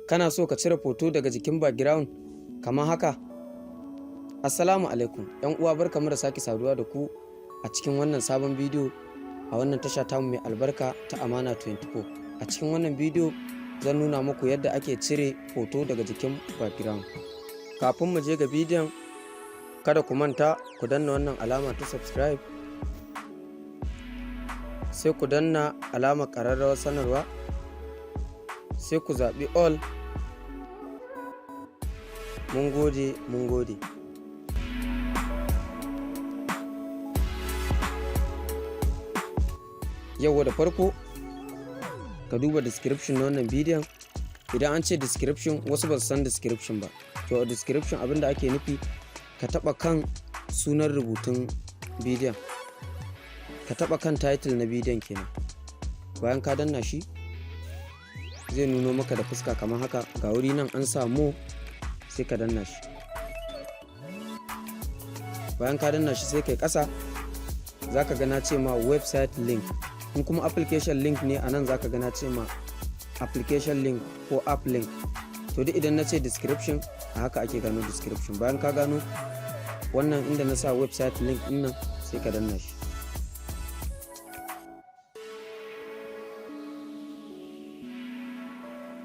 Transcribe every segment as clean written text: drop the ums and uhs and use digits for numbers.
Kana so ka cire hoto daga jikin background kamar haka? Assalamu alaikum, ‘yan uwa barkamu da sake saduwa da ku a cikin wannan sabon bidiyo a wannan tasha tamu mai albarka ta Amana 24. A cikin wannan bidiyo zan nuna muku yadda ake cire hoto daga jikin background. Kafin mu je ga bidiyon, kada ku manta ku danna wannan alama ta subscribe, sai ku danna alamar ƙararrawar sanarwa, sai ku zaɓi all. Mun gode. Yau da farko ka duba description na wannan bidiyon. Idan an ce description, wasu ba su san description ba. To a description abinda ake nufi, ka taba kan sunan rubutun bidiyon, ka taba kan title na bidiyon kenan. Bayan ka danna shi zai nuno maka da fuska kamar haka. Ga wuri nan an samu, sai ka danna shi. Bayan ka danna shi sai kai kasa, zaka ga na ce ma website link. In kuma application link ne, anan zaka ga na ce ma application link ko app link. To duk idan na ce description, a haka ake gano description. Bayan ka gano wannan inda na sa website link din nan, sai ka danna shi.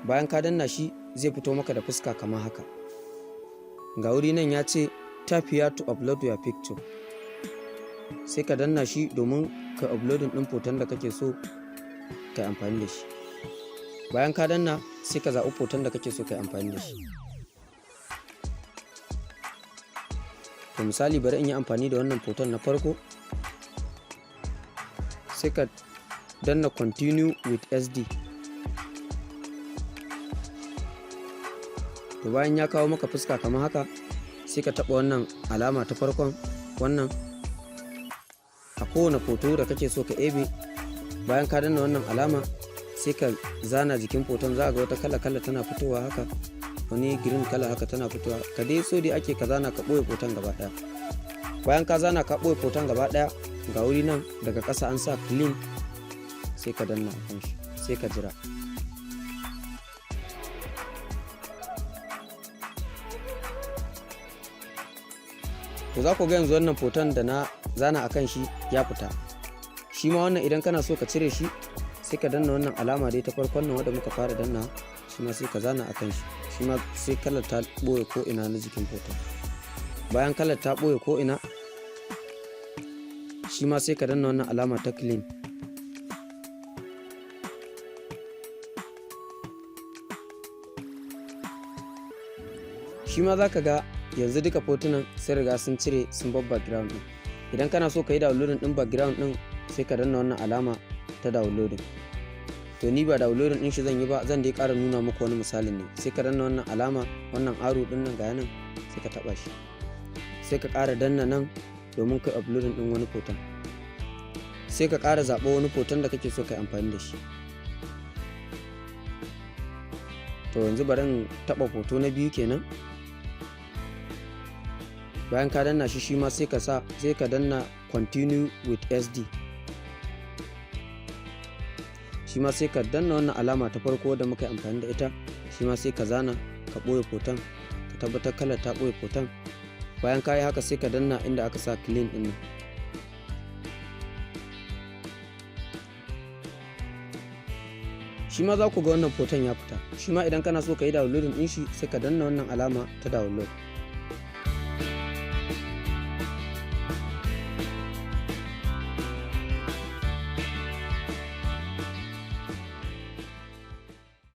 Bayan ka danna shi zai fito maka da fuska kamar haka. Ga wuri nan ya ce tap here to upload your picture. Sai ka danna shi domin ka uploading din hoton da kake so ka yi amfani da shi. Bayan ka danna sai ka zaɓi hoton da kake so ka yi amfani da shi. To misali bari in yi amfani da wannan hoton na farko. Sai ka danna continue with SD. To bayan ya kawo maka fuska kamar haka, sai ka taɓa wannan alama ta farkon. Wannan a kowane hoto da kake so ka ebe, bayan ka danna wannan alama sai ka zana jikin hoton. za ga wata kala tana fitowa haka, wani green kala haka tana fitowa. Ka dai so dai ake ka zana ka ɓoye hoton gaba ɗaya. Bayan ka zana ka ɓoye hoton gaba ɗaya, ga wuri nan daga ƙasa an sa clean, sai ka danna kan shi, sai ka jira. To za ku ga yanzu wannan hoton da na zana a kan shi ya fita. Shi ma wannan idan kana so ka cire shi, sai ka danna wannan alama dai ta farkon nan wadda muka fara danna, shi ma sai ka zana a kan shi. Shi ma sai kalar ta ɓoye ko ina na jikin hoton. Bayan kalar ta ɓoye ko ina, shi ma sai ka danna wannan alama ta clean. Shi ma za ka ga yanzu duka hotunan sun riga sun cire sun bar background din. Idan kana so ka yi downloading din background din, sai ka danna wannan alama ta downloading. To ni ba downloading din shi zan yi ba, zan dai ƙara nuna muku wani misalin ne. Sai ka danna wannan alama, wannan arrow din nan ga nan, sai ka taba shi. Sai ka ƙara danna nan domin kai uploading din wani hoton. Sai ka ƙara zaɓo wani hoton da kake so ka yi amfani da shi. To yanzu bari in taɓa hoto na biyu kenan. Bayan ka danna shi, shi ma sai ka danna continue with SD. Shi ma sai ka danna wannan alama ta farko da muka yi amfani da ita. Shi ma sai ka zana ka ɓoye hoton, ka tabbatar kalar ta ɓoye hoton. Bayan ka yi haka sai ka danna inda aka sa clean ɗin nan. Shi ma za ku ga wannan hoton ya fita. Shi ma idan kana so ka yi downloading ɗin shi, sai ka danna wannan alama ta download.